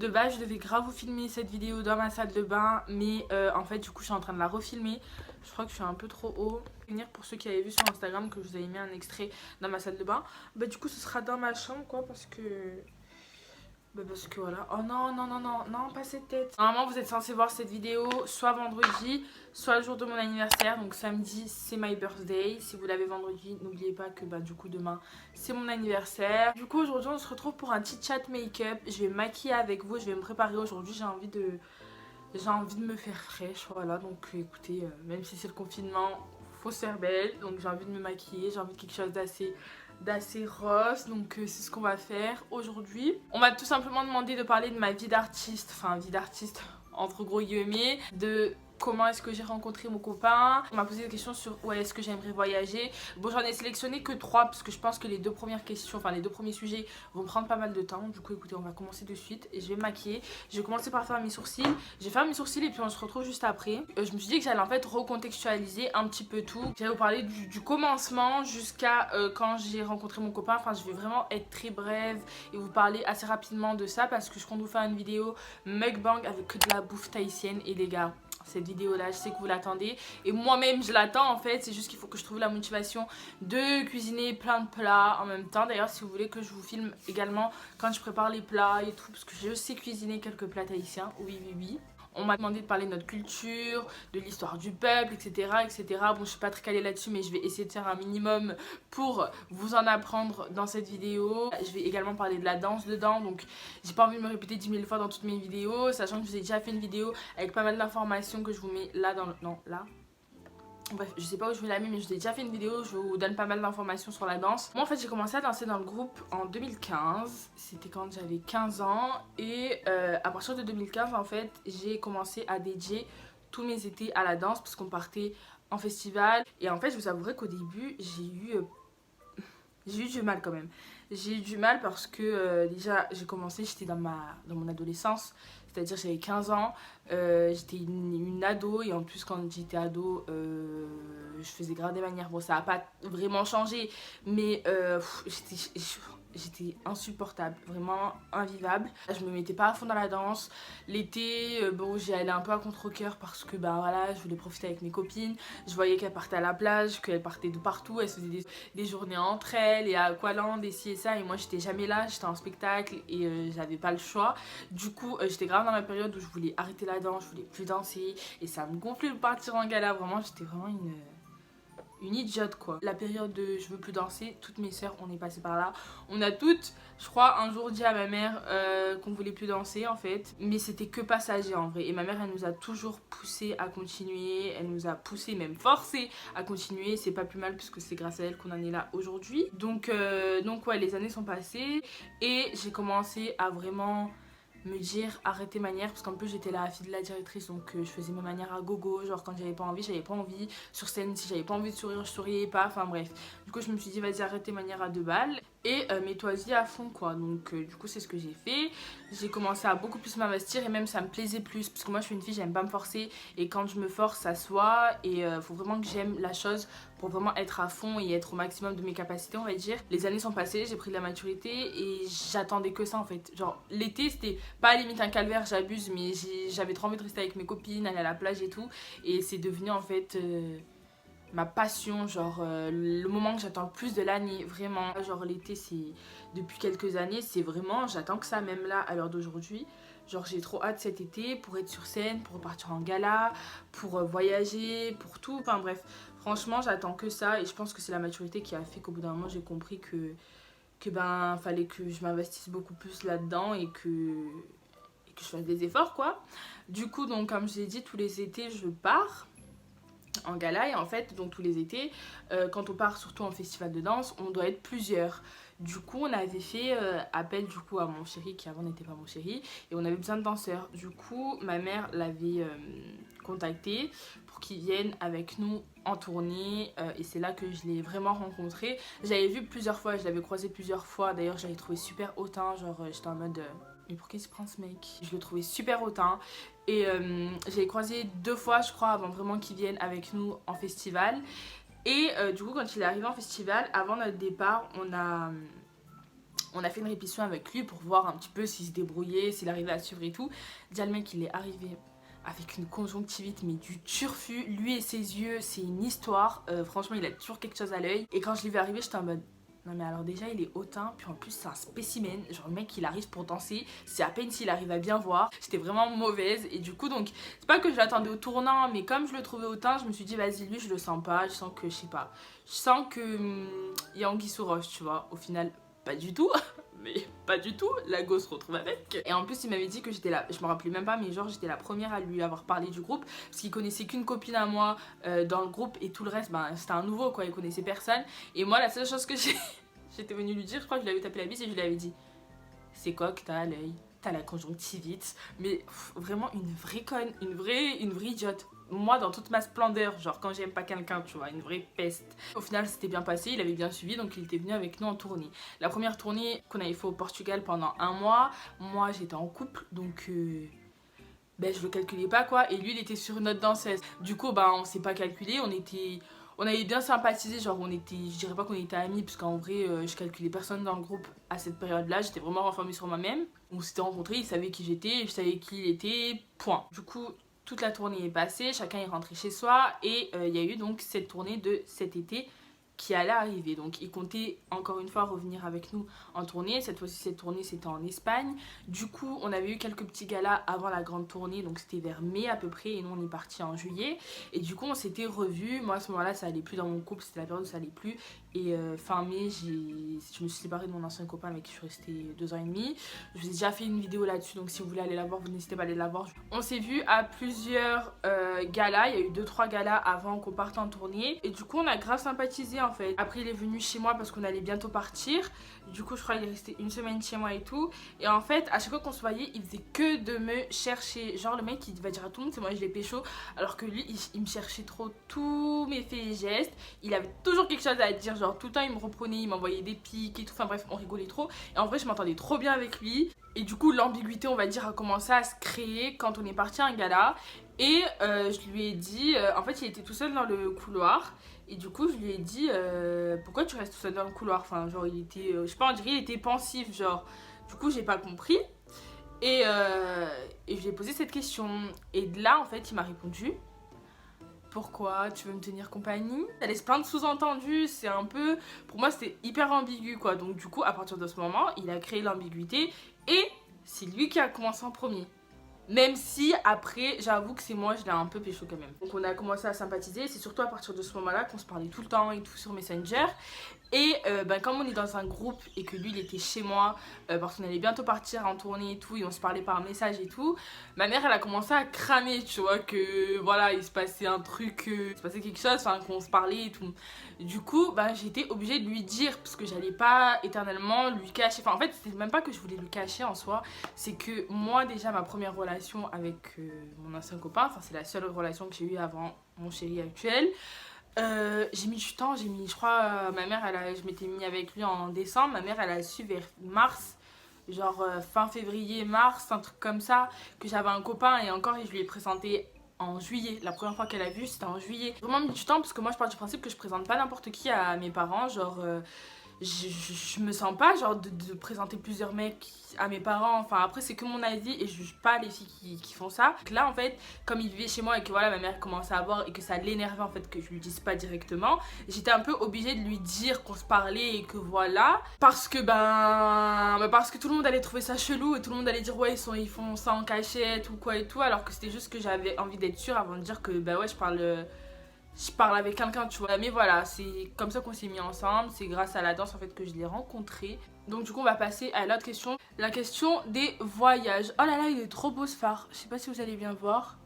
De base, je devais grave vous filmer cette vidéo dans ma salle de bain, mais en fait, du coup, je suis en train de la refilmer. Je crois que je suis un peu trop haut. Pour ceux qui avaient vu sur Instagram que je vous avais mis un extrait dans ma salle de bain, bah du coup, ce sera dans ma chambre, quoi, parce que voilà. Oh non, non, non, non, non, pas cette tête. Normalement, vous êtes censé voir cette vidéo soit vendredi, soit le jour de mon anniversaire. Donc samedi, c'est my birthday. Si vous l'avez vendredi, n'oubliez pas que du coup, demain, c'est mon anniversaire. Du coup, aujourd'hui, on se retrouve pour un petit chat make-up. Je vais me maquiller avec vous, je vais me préparer aujourd'hui. J'ai envie de me faire fraîche, voilà. Donc écoutez, même si c'est le confinement, faut se faire belle. Donc j'ai envie de me maquiller, j'ai envie de quelque chose d'assez rose, donc c'est ce qu'on va faire aujourd'hui. On m'a tout simplement demandé de parler de ma vie d'artiste, enfin vie d'artiste entre gros guillemets, de comment est-ce que j'ai rencontré mon copain. On m'a posé des questions sur où est-ce que j'aimerais voyager. Bon, j'en ai sélectionné que 3 parce que je pense que les 2 premières questions, enfin les 2 premiers sujets vont prendre pas mal de temps. Du coup écoutez, on va commencer de suite et je vais me maquiller. Je vais commencer par faire mes sourcils. Je vais faire mes sourcils et puis on se retrouve juste après. Je me suis dit que j'allais en fait recontextualiser un petit peu tout. J'allais vous parler du commencement jusqu'à quand j'ai rencontré mon copain. Enfin, je vais vraiment être très brève et vous parler assez rapidement de ça parce que je compte vous faire une vidéo mukbang avec que de la bouffe tahitienne. Et les gars, cette vidéo là, je sais que vous l'attendez et moi-même je l'attends en fait. C'est juste qu'il faut que je trouve la motivation de cuisiner plein de plats en même temps. D'ailleurs, si vous voulez que je vous filme également quand je prépare les plats et tout, parce que je sais cuisiner quelques plats tahitiens, oui oui oui. On m'a demandé de parler de notre culture, de l'histoire du peuple, etc., etc. Bon, je suis pas très calée là-dessus, mais je vais essayer de faire un minimum pour vous en apprendre dans cette vidéo. Je vais également parler de la danse dedans, donc j'ai pas envie de me répéter 10 000 fois dans toutes mes vidéos, sachant que je vous ai déjà fait une vidéo avec pas mal d'informations que je vous mets là dans le... Non, là. Bref, je sais pas où je vais la mettre, mais je vous ai déjà fait une vidéo, je vous donne pas mal d'informations sur la danse. Moi en fait j'ai commencé à danser dans le groupe en 2015, c'était quand j'avais 15 ans. Et à partir de 2015 en fait j'ai commencé à dédier tous mes étés à la danse parce qu'on partait en festival. Et en fait je vous avouerai qu'au début j'ai eu du mal quand même. J'ai eu du mal parce que déjà j'ai commencé, j'étais dans mon adolescence, c'est-à-dire j'avais 15 ans, j'étais une ado et en plus quand j'étais ado, je faisais grave des manières. Bon, ça n'a pas vraiment changé, mais j'étais insupportable, vraiment invivable. Je me mettais pas à fond dans la danse. L'été, bon, j'y allais un peu à contre-cœur parce que voilà, je voulais profiter avec mes copines. Je voyais qu'elles partaient à la plage, qu'elles partaient de partout, elles se faisaient des journées entre elles et à Aqualand et ci et ça, et moi j'étais jamais là, j'étais en spectacle et j'avais pas le choix. Du coup j'étais grave dans ma période où je voulais arrêter la danse, je voulais plus danser et ça me gonflait de partir en gala. Vraiment j'étais vraiment une idiote quoi. La période de je veux plus danser, toutes mes sœurs on est passé par là. On a toutes, je crois, un jour dit à ma mère qu'on voulait plus danser en fait. Mais c'était que passager en vrai. Et ma mère elle nous a toujours poussé à continuer. Elle nous a poussé, même forcé à continuer. C'est pas plus mal puisque c'est grâce à elle qu'on en est là aujourd'hui. Donc ouais, les années sont passées. Et j'ai commencé à vraiment me dire arrêtez manière parce qu'en plus j'étais la fille de la directrice, donc je faisais mes manières à gogo, genre quand j'avais pas envie, sur scène si j'avais pas envie de sourire je souriais pas, enfin bref. Du coup je me suis dit vas-y arrêtez manière à 2 balles et mets-toi-y à fond quoi. Donc du coup c'est ce que j'ai fait. J'ai commencé à beaucoup plus m'investir et même ça me plaisait plus parce que moi je suis une fille, j'aime pas me forcer et quand je me force ça se voit et faut vraiment que j'aime la chose pour vraiment être à fond et être au maximum de mes capacités on va dire. Les années sont passées, j'ai pris de la maturité et j'attendais que ça en fait. Genre l'été c'était pas limite un calvaire, j'abuse, mais j'avais trop envie de rester avec mes copines, aller à la plage et tout. Et c'est devenu en fait ma passion, genre le moment que j'attends le plus de l'année, vraiment. Genre l'été, c'est depuis quelques années, c'est vraiment, j'attends que ça, même là, à l'heure d'aujourd'hui. Genre j'ai trop hâte cet été pour être sur scène, pour repartir en gala, pour voyager, pour tout. Enfin bref, franchement, j'attends que ça et je pense que c'est la maturité qui a fait qu'au bout d'un moment, j'ai compris que fallait que je m'investisse beaucoup plus là-dedans et que je fasse des efforts quoi. Du coup donc comme je l'ai dit tous les étés je pars en gala et en fait donc tous les étés quand on part surtout en festival de danse on doit être plusieurs. Du coup on avait fait appel du coup à mon chéri qui avant n'était pas mon chéri et on avait besoin de danseurs. Du coup ma mère l'avait contacté pour qu'il vienne avec nous en tournée et c'est là que je l'ai vraiment rencontré. J'avais vu plusieurs fois, je l'avais croisé plusieurs fois, d'ailleurs j'avais trouvé super hautain, genre j'étais en mode mais pour qui se prend ce mec? Je le trouvais super hautain et j'ai croisé 2 fois je crois avant vraiment qu'il vienne avec nous en festival. Et du coup quand il est arrivé en festival, avant notre départ, On a fait une répétition avec lui pour voir un petit peu s'il se débrouillait, s'il arrivait à suivre et tout. Déjà le mec il est arrivé avec une conjonctivite mais du turfu. Lui et ses yeux c'est une histoire. Franchement il a toujours quelque chose à l'œil. Et quand je l'ai vu arriver j'étais en mode... Non mais alors déjà il est hautain, puis en plus c'est un spécimen, genre le mec il arrive pour danser, c'est à peine s'il arrive à bien voir, j'étais vraiment mauvaise et du coup donc c'est pas que je l'attendais au tournant mais comme je le trouvais hautain je me suis dit vas-y lui je le sens pas, je sens que je sais pas, je sens que il y a anguille sous roche tu vois, au final pas du tout. Mais pas du tout, la go se retrouve avec. Et en plus il m'avait dit que j'étais là, je me rappelais même pas mais genre j'étais la première à lui avoir parlé du groupe parce qu'il connaissait qu'une copine à moi dans le groupe et tout le reste ben c'était un nouveau quoi, il connaissait personne. Et moi la seule chose que j'étais venue lui dire, je crois que je lui avais tapé la bise et je lui avais dit c'est quoi que t'as à l'œil, t'as la conjonctivite, mais vraiment une vraie conne, une vraie idiote. Moi dans toute ma splendeur, genre quand j'aime pas quelqu'un tu vois, une vraie peste. Au final c'était bien passé, il avait bien suivi donc il était venu avec nous en tournée. La première tournée qu'on avait fait au Portugal pendant 1 mois, moi j'étais en couple donc ben je le calculais pas quoi et lui il était sur une autre danseuse. Du coup ben on s'est pas calculé, on avait bien sympathisé, genre on était, je dirais pas qu'on était amis parce qu'en vrai je calculais personne dans le groupe à cette période là, j'étais vraiment renfermée sur moi-même. On s'était rencontrés, il savait qui j'étais, je savais qui il était, point. Du coup toute la tournée est passée, chacun est rentré chez soi et il y a eu donc cette tournée de cet été qui allait arriver. Donc il comptait encore une fois revenir avec nous en tournée. Cette fois-ci cette tournée c'était en Espagne. Du coup on avait eu quelques petits galas avant la grande tournée, donc c'était vers mai à peu près et nous on est parti en juillet. Et du coup on s'était revus. Moi à ce moment-là ça allait plus dans mon couple, c'était la période où ça allait plus. Et fin mai je me suis séparée de mon ancien copain avec qui je suis restée 2 ans et demi. Je vous ai déjà fait une vidéo là-dessus donc si vous voulez aller la voir vous n'hésitez pas à aller la voir. On s'est vu à plusieurs galas, il y a eu 2-3 galas avant qu'on parte en tournée. Et du coup on a grave sympathisé en fait. Après il est venu chez moi parce qu'on allait bientôt partir. Du coup je crois qu'il est resté une semaine chez moi et tout. Et en fait à chaque fois qu'on se voyait il faisait que de me chercher. Genre le mec il va dire à tout le monde c'est moi je l'ai pécho. Alors que lui il me cherchait trop tous mes faits et gestes. Il avait toujours quelque chose à dire. Genre tout le temps il me reprenait, il m'envoyait des pics et tout. Enfin bref on rigolait trop. Et en vrai je m'entendais trop bien avec lui. Et du coup l'ambiguïté on va dire a commencé à se créer quand on est parti à un gala. Et je lui ai dit, en fait il était tout seul dans le couloir. Et du coup je lui ai dit pourquoi tu restes tout seul dans le couloir. Enfin genre il était, je sais pas on dirait il était pensif genre. Du coup j'ai pas compris. Et je lui ai posé cette question. Et de là en fait il m'a répondu pourquoi tu veux me tenir compagnie. Ça laisse plein de sous-entendus, c'est un peu... Pour moi c'était hyper ambigu quoi. Donc du coup à partir de ce moment il a créé l'ambiguïté. Et c'est lui qui a commencé en premier. Même si après j'avoue que c'est moi je l'ai un peu pécho quand même. Donc on a commencé à sympathiser. C'est surtout à partir de ce moment là qu'on se parlait tout le temps et tout sur Messenger. Et comme on est dans un groupe et que lui il était chez moi parce qu'on allait bientôt partir en tournée et tout et on se parlait par message et tout, ma mère elle a commencé à cramer tu vois que voilà il se passait un truc, il se passait quelque chose, enfin qu'on se parlait et tout. Du coup j'étais obligée de lui dire parce que j'allais pas éternellement lui cacher, enfin en fait c'était même pas que je voulais lui cacher en soi, c'est que moi déjà ma première relation avec mon ancien copain, enfin c'est la seule relation que j'ai eue avant mon chéri actuel. J'ai mis du temps, je crois, ma mère, je m'étais mis avec lui en décembre, ma mère elle a su vers mars, genre fin février, mars, un truc comme ça, que j'avais un copain et encore je lui ai présenté en juillet, la première fois qu'elle a vu c'était en juillet. J'ai vraiment mis du temps parce que moi je pars du principe que je présente pas n'importe qui à mes parents, genre... je me sens pas genre de présenter plusieurs mecs à mes parents, enfin après c'est que mon avis et je juge pas les filles qui font ça. Donc là en fait comme il vivait chez moi et que voilà ma mère commençait à voir et que ça l'énervait en fait que je lui dise pas directement, j'étais un peu obligée de lui dire qu'on se parlait et que voilà, parce que parce que tout le monde allait trouver ça chelou et tout le monde allait dire ouais ils font ça en cachette ou quoi et tout, alors que c'était juste que j'avais envie d'être sûre avant de dire que ouais je parle avec quelqu'un tu vois. Mais voilà c'est comme ça qu'on s'est mis ensemble, c'est grâce à la danse en fait que je l'ai rencontré. Donc du coup on va passer à l'autre question, la question des voyages. Oh là là il est trop beau ce phare, je sais pas si vous allez bien voir.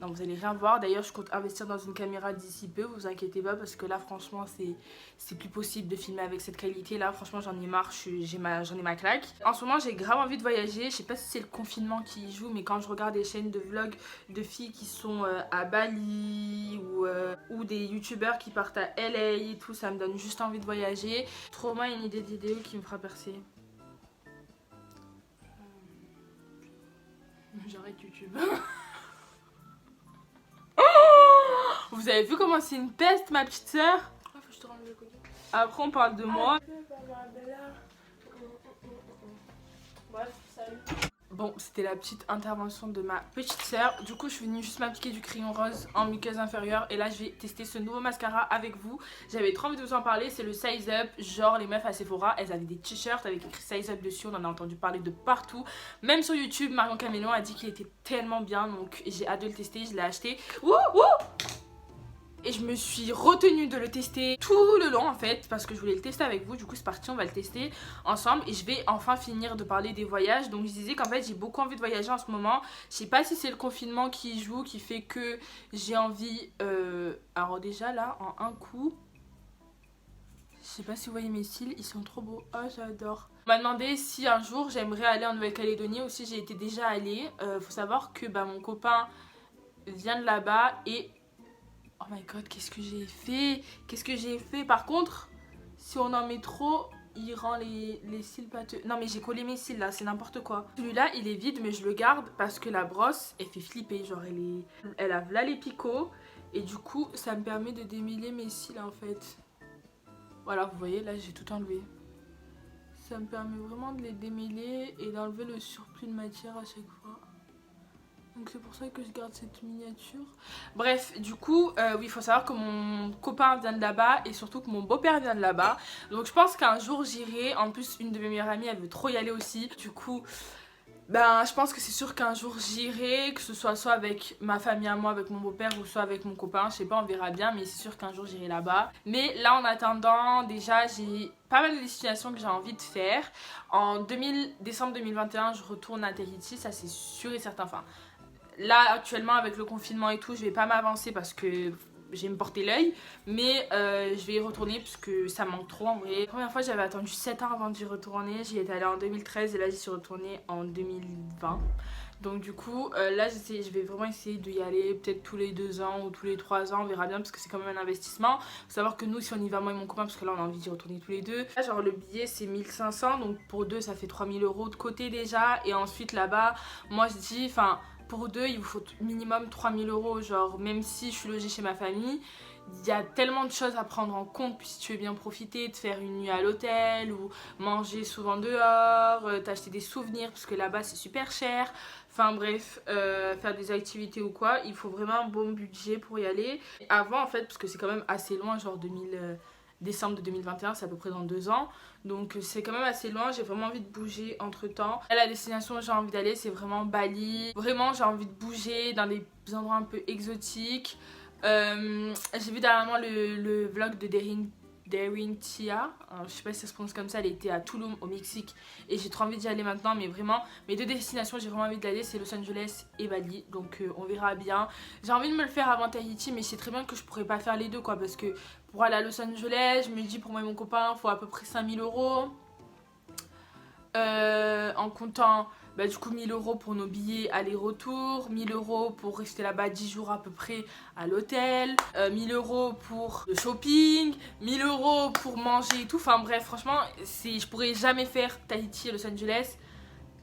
Non vous allez rien voir, d'ailleurs je compte investir dans une caméra d'ici peu, vous inquiétez pas parce que là franchement c'est plus possible de filmer avec cette qualité là, franchement j'en ai marre, j'en ai ma claque. En ce moment j'ai grave envie de voyager, je sais pas si c'est le confinement qui y joue mais quand je regarde des chaînes de vlogs de filles qui sont à Bali ou des youtubeurs qui partent à LA et tout, ça me donne juste envie de voyager. Trop moins une idée de vidéo qui me fera percer. J'arrête YouTube. Vous avez vu comment c'est une peste ma petite soeur. Après on parle de moi. Bref, salut. Bon, c'était la petite intervention de ma petite sœur. Du coup, je suis venue juste m'appliquer du crayon rose en muqueuse inférieure. Et là, je vais tester ce nouveau mascara avec vous. J'avais trop envie de vous en parler. C'est le Size Up. Genre, les meufs à Sephora, elles avaient des t-shirts avec écrit Size Up dessus. On en a entendu parler de partout. Même sur YouTube, Marion Camélon a dit qu'il était tellement bien. Donc, j'ai hâte de le tester. Je l'ai acheté. Wouh, wouh! Et je me suis retenue de le tester tout le long en fait, parce que je voulais le tester avec vous. Du coup c'est parti, on va le tester ensemble. Et je vais enfin finir de parler des voyages. Donc je disais qu'en fait j'ai beaucoup envie de voyager en ce moment. Je sais pas si c'est le confinement qui joue, qui fait que j'ai envie... Alors déjà là, en un coup... Je sais pas si vous voyez mes cils, ils sont trop beaux. Oh j'adore. On m'a demandé si un jour j'aimerais aller en Nouvelle-Calédonie ou si j'ai été déjà allée. Faut savoir que mon copain vient de là-bas et... Oh my god, qu'est-ce que j'ai fait? Qu'est-ce que j'ai fait? Par contre, si on en met trop, il rend les cils pâteux. Non mais j'ai collé mes cils là, c'est n'importe quoi. Celui-là, il est vide mais je le garde parce que la brosse, elle fait flipper. Genre, elle a là les picots. Et du coup, ça me permet de démêler mes cils en fait. Voilà, vous voyez, là j'ai tout enlevé. Ça me permet vraiment de les démêler et d'enlever le surplus de matière à chaque fois. Donc c'est pour ça que je garde cette miniature. Bref, du coup, oui, il faut savoir que mon copain vient de là-bas et surtout que mon beau-père vient de là-bas. Donc je pense qu'un jour j'irai. En plus, une de mes meilleures amies, elle veut trop y aller aussi. Du coup, je pense que c'est sûr qu'un jour j'irai. Que ce soit avec ma famille à moi, avec mon beau-père ou soit avec mon copain. Je sais pas, on verra bien, mais c'est sûr qu'un jour j'irai là-bas. Mais là, en attendant, déjà, j'ai pas mal de destinations que j'ai envie de faire. En décembre 2021, je retourne à Tahiti, ça c'est sûr et certain. Enfin, là actuellement avec le confinement et tout, je vais pas m'avancer parce que j'ai me porter l'œil, mais je vais y retourner parce que ça me manque trop en vrai. La première fois j'avais attendu 7 ans avant d'y retourner, j'y étais allée en 2013 et là j'y suis retournée en 2020. Donc du coup là je vais vraiment essayer d'y aller peut-être tous les 2 ans ou tous les 3 ans, on verra bien parce que c'est quand même un investissement. Faut savoir que nous si on y va moi et mon copain, parce que là on a envie d'y retourner tous les deux, là, genre le billet c'est 1500, donc pour deux ça fait 3000 € de côté déjà. Et ensuite là-bas moi je dis, enfin pour deux, il vous faut minimum 3000 €. Genre, même si je suis logée chez ma famille, il y a tellement de choses à prendre en compte. Puis si tu veux bien profiter, de faire une nuit à l'hôtel ou manger souvent dehors, t'acheter des souvenirs parce que là-bas c'est super cher. Enfin bref, faire des activités ou quoi, il faut vraiment un bon budget pour y aller. Avant en fait, parce que c'est quand même assez loin, genre décembre de 2021, c'est à peu près dans 2 ans. Donc c'est quand même assez loin, j'ai vraiment envie de bouger entre temps. La destination où j'ai envie d'aller, c'est vraiment Bali. Vraiment j'ai envie de bouger dans des endroits un peu exotiques. J'ai vu dernièrement le vlog de Daring Tia, je sais pas si ça se prononce comme ça, elle était à Tulum au Mexique et j'ai trop envie d'y aller maintenant. Mais vraiment mes deux destinations j'ai vraiment envie d'aller, c'est Los Angeles et Bali, donc on verra bien. J'ai envie de me le faire avant Tahiti, mais je sais très bien que je pourrais pas faire les deux quoi, parce que pour aller à Los Angeles, je me dis pour moi et mon copain, il faut à peu près 5000 €. En comptant du coup 1000 € pour nos billets aller-retour, 1000 € pour rester là-bas 10 jours à peu près à l'hôtel, 1000 € pour le shopping, 1000 € pour manger et tout. Enfin bref, franchement, je pourrais jamais faire Tahiti et Los Angeles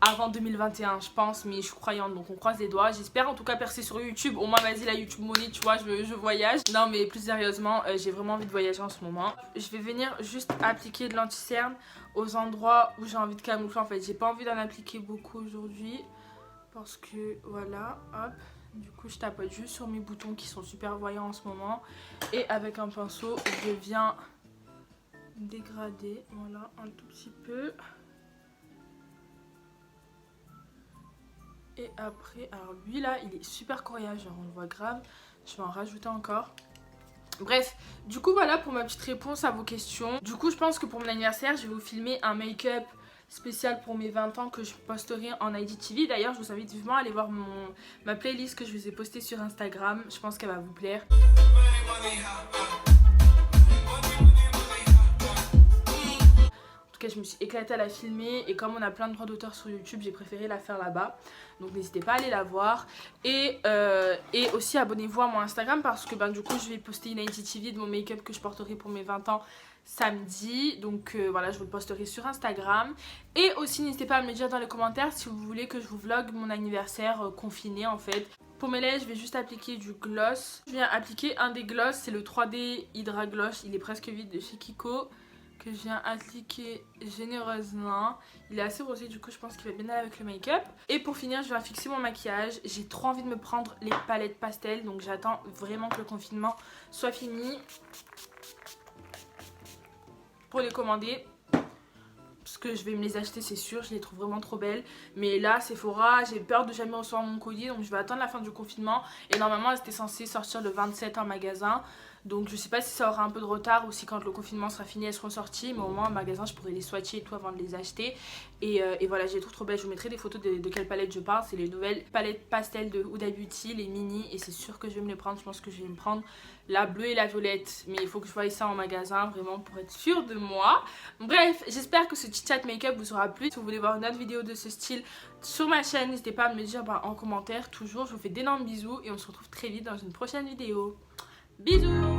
avant 2021 je pense, mais je suis croyante donc on croise les doigts. J'espère en tout cas percer sur YouTube, au moins vas-y la YouTube money, tu vois, je voyage. Non mais plus sérieusement, j'ai vraiment envie de voyager en ce moment. Je vais venir juste appliquer de l'anti-cerne aux endroits où j'ai envie de camoufler en fait. J'ai pas envie d'en appliquer beaucoup aujourd'hui parce que voilà, hop. Du coup je tapote juste sur mes boutons qui sont super voyants en ce moment. Et avec un pinceau je viens dégrader, voilà, un tout petit peu. Et après, alors lui là, il est super coriace, genre on le voit grave. Je vais en rajouter encore. Bref, du coup voilà pour ma petite réponse à vos questions. Du coup je pense que pour mon anniversaire, je vais vous filmer un make-up spécial pour mes 20 ans que je posterai en IGTV. D'ailleurs, je vous invite vivement à aller voir ma playlist que je vous ai postée sur Instagram. Je pense qu'elle va vous plaire. Je me suis éclatée à la filmer et comme on a plein de droits d'auteur sur YouTube, j'ai préféré la faire là-bas. Donc n'hésitez pas à aller la voir. Et aussi abonnez-vous à mon Instagram parce que du coup je vais poster une IGTV de mon make-up que je porterai pour mes 20 ans samedi. Donc voilà, je vous le posterai sur Instagram. Et aussi n'hésitez pas à me le dire dans les commentaires si vous voulez que je vous vlog mon anniversaire confiné en fait. Pour mes lèvres, je vais juste appliquer du gloss. Je viens appliquer un des gloss, c'est le 3D Hydra Gloss. Il est presque vide de chez Kiko. que je viens appliquer généreusement. Il est assez rosé, du coup je pense qu'il va bien aller avec le make-up. Et pour finir, je vais fixer mon maquillage. J'ai trop envie de me prendre les palettes pastel, donc j'attends vraiment que le confinement soit fini pour les commander. Parce que je vais me les acheter, c'est sûr, je les trouve vraiment trop belles. Mais là, Sephora, j'ai peur de jamais recevoir mon colis, donc je vais attendre la fin du confinement. Et normalement, elles étaient censées sortir le 27 en magasin. Donc je sais pas si ça aura un peu de retard ou si quand le confinement sera fini elles seront sorties, mais au moins en magasin je pourrais les swatcher et tout avant de les acheter. Et voilà, je les trouve trop belles. Je vous mettrai des photos de quelle palette je parle. C'est les nouvelles palettes pastel de Huda Beauty, les mini, et c'est sûr que je vais me les prendre. Je pense que je vais me prendre la bleue et la violette, mais il faut que je voie ça en magasin vraiment pour être sûre de moi. Bref, j'espère que ce chit chat make-up vous aura plu. Si vous voulez voir une autre vidéo de ce style sur ma chaîne, n'hésitez pas à me le dire en commentaire toujours. Je vous fais d'énormes bisous et on se retrouve très vite dans une prochaine vidéo. Bisous!